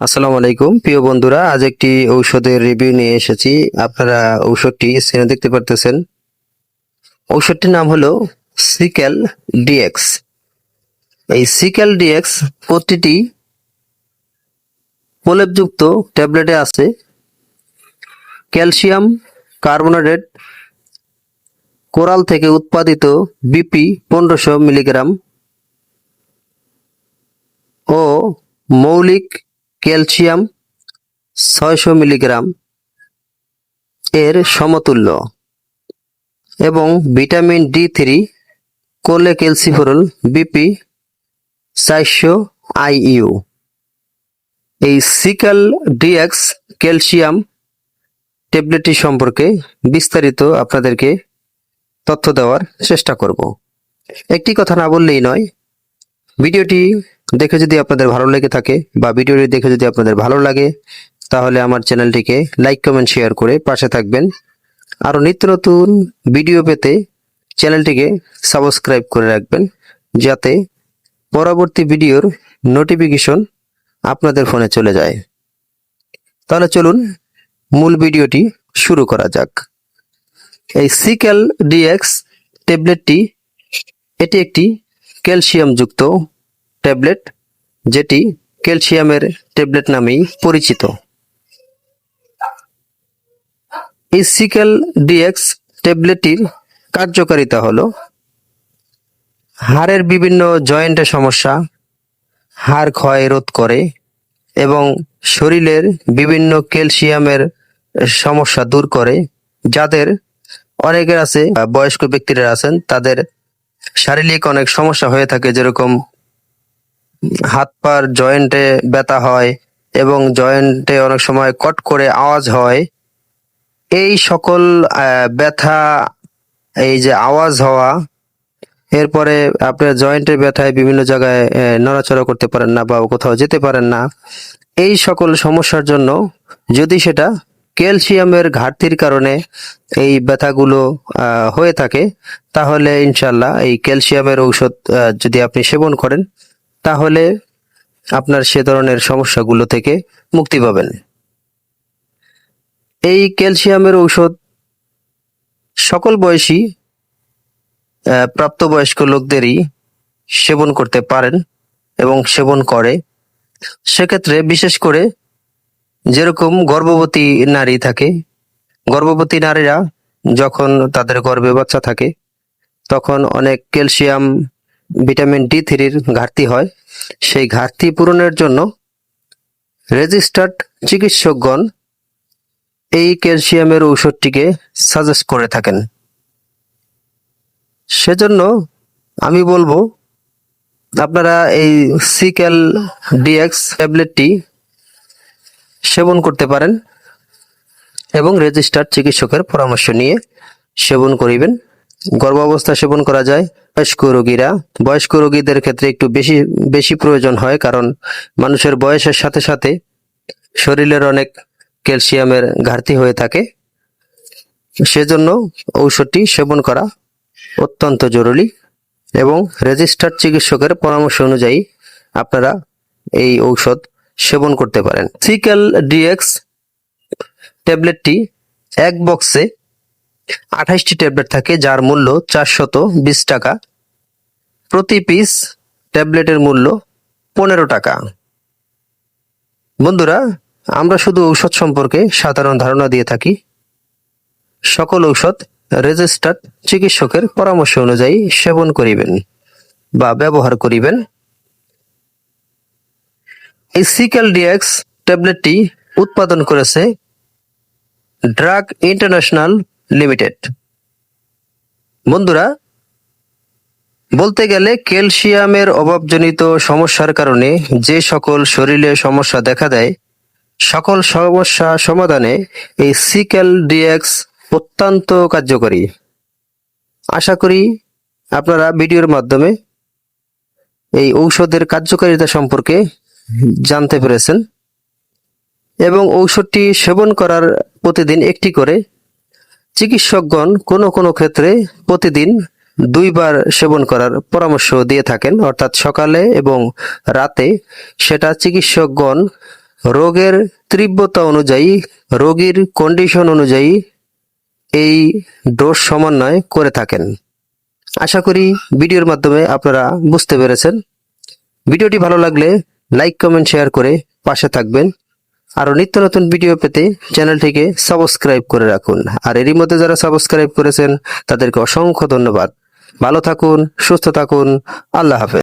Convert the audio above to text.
আসসালামু আলাইকুম প্রিয় বন্ধুরা, আজ একটি ঔষধের রিভিউ নিয়ে এসেছি। আপনারা ঔষধটি স্ক্রিনে দেখতে পারতেছেন। ঔষধটির নাম হলো সিক্যাল ডিএক্স। এই সিক্যাল ডিএক্স প্রতিটি প্রলেপযুক্ত ট্যাবলেটে আছে ক্যালসিয়াম কার্বোনেটেড কোরাল থেকে উৎপাদিত বিপি 1500 মিলিগ্রাম ও মৌলিক ক্যালসিয়াম 600 মিলিগ্রাম এর সমতুল্য এবং vitamin D3 cholecalciferol BP 400 IU. এই সিক্যাল ডিএক্স ক্যালসিয়াম ট্যাবলেটটি সম্পর্কে বিস্তারিত আপনাদেরকে তথ্য দেওয়ার চেষ্টা করব। একটি কথা না বললেই নয়, ভিডিওটি দেখে যদি আপনাদের ভালো লেগে থাকে বা ভিডিওটি দেখে যদি আপনাদের ভালো লাগে তাহলে আমার চ্যানেলটিকে লাইক কমেন্ট শেয়ার করে পাশে থাকবেন। আরও নিত্য নতুন ভিডিও পেতে চ্যানেলটিকে সাবস্ক্রাইব করে রাখবেন, যাতে পরবর্তী ভিডিওর নোটিফিকেশন আপনাদের ফোনে চলে যায়। তাহলে চলুন মূল ভিডিওটি শুরু করা যাক। এই সিক্যাল ডিএক্স ট্যাবলেটটি এটি একটি ক্যালসিয়ামযুক্ত ট্যাবলেট, যেটি ক্যালসিয়ামের ট্যাবলেট নামেই পরিচিত। এই সিক্যাল ডিএক্স ট্যাবলেটটির কার্যকারিতা হলো হাড়ের বিভিন্ন জয়েন্টের সমস্যা, হাড় ক্ষয় রোধ করে এবং শরীরের বিভিন্ন ক্যালসিয়ামের সমস্যা দূর করে। যাদের অনেকের আছে, বয়স্ক ব্যক্তিরা আছেন, তাদের শারীরিক অনেক সমস্যা হয়ে থাকে, যেরকম হাত পার জয়েন্টে ব্যথা হয় এবং জয়েন্টে অনেক সময় কট করে আওয়াজ হয়। এই সকল ব্যথা, এই যে আওয়াজ হওয়া, এরপরে আপনার জয়েন্টের ব্যথায় বিভিন্ন জায়গায় নড়াচড়া করতে পারেন না বা কোথাও যেতে পারেন না, এই সকল সমস্যার জন্য যদি সেটা ক্যালসিয়ামের ঘাটতির কারণে এই ব্যথাগুলো হয়ে থাকে, তাহলে ইনশাল্লাহ এই ক্যালসিয়ামের ঔষধ যদি আপনি সেবন করেন তাহলে আপনার সে ধরনের সমস্যাগুলো থেকে মুক্তি পাবেন। এই ক্যালসিয়ামের ঔষধ সকল বয়সী প্রাপ্তবয়স্ক লোকদেরই সেবন করতে পারেন এবং সেবন করে। সেক্ষেত্রে বিশেষ করে যেরকম গর্ভবতী নারী থাকে, গর্ভবতী নারীরা যখন তাদের গর্ভে বাচ্চা থাকে তখন অনেক ক্যালসিয়াম ভিটামিন ডি3-র ঘাটতি হয়। সেই ঘাটতি পূরণের জন্য রেজিস্টার্ড চিকিৎসকগণ এই ক্যালসিয়ামের ঔষধটিকে সাজেস্ট করে থাকেন। সেজন্য আমি বলবো আপনারা এই সিক্যাল ডিএক্স ট্যাবলেটটি সেবন করতে পারেন এবং রেজিস্টার্ড চিকিৎসকের পরামর্শ নিয়ে সেবন করিবেন। গর্ভাবস্থা সেবন করা যায়। বয়স্ক রোগীদের ক্ষেত্রে একটু বেশি প্রয়োজন হয়, কারণ মানুষের বয়সের সাথে সাথে শরীরের অনেক ক্যালসিয়ামের ঘাটতি হয়ে থাকে। সেজন্য ঔষধটি সেবন করা অত্যন্ত জরুরি এবং রেজিস্টার্ড চিকিৎসকের পরামর্শ অনুযায়ী আপনারা এই ঔষধ সেবন করতে পারেন। সিক্যাল ডিএক্স ট্যাবলেটটি এক বক্সে 28টি ট্যাবলেট থাকে, যার মূল্য 420 টাকা। প্রতি পিস ট্যাবলেটের মূল্য 15 টাকা। বন্ধুরা, আমরা শুধু ঔষধ সম্পর্কে সাধারণ ধারণা দিয়ে থাকি। সকল ঔষধ রেজিস্টার্ড চিকিৎসকের পরামর্শ অনুযায়ী সেবন করিবেন বা ব্যবহার করিবেন। এই সিক্যাল ডিএক্স ট্যাবলেটটি উৎপাদন করেছে ড্রাগ ইন্টারন্যাশনাল লিমিটেড। বন্ধুরা, বলতে গেলে ক্যালসিয়ামের অভাবজনিত সমস্যার কারণে যে সকল শরীরে সমস্যা দেখা দেয়, সকল সমস্যা সমাধানে এই সিক্যাল ডিএক্স অত্যন্ত কার্যকরী। আশা করি আপনারা ভিডিওর মাধ্যমে এই ঔষধের কার্যকারিতা সম্পর্কে জানতে পেরেছেন এবং ঔষধটি সেবন করার প্রতিদিন একটি করে চিকিৎসকগণ কোনো কোনো ক্ষেত্রে প্রতিদিন 2 বার সেবন করার পরামর্শ দিয়ে থাকেন, অর্থাৎ সকালে এবং রাতে। সেটা চিকিৎসকগণ রোগের তীব্রতা অনুযায়ী, রোগীর কন্ডিশন অনুযায়ী এই ডোজ সমন্বয় করে থাকেন। আশা করি ভিডিওর মাধ্যমে আপনারা বুঝতে পেরেছেন। ভিডিওটি ভালো লাগলে লাইক, কমেন্ট, শেয়ার করে পাশে থাকবেন। আরো নিত্য নতুন ভিডিও পেতে চ্যানেলটিকে সাবস্ক্রাইব করে রাখুন। আর এরই মধ্যে যারা সাবস্ক্রাইব করেছেন তাদেরকে অসংখ্য ধন্যবাদ। ভালো থাকুন, সুস্থ থাকুন। আল্লাহ হাফেজ।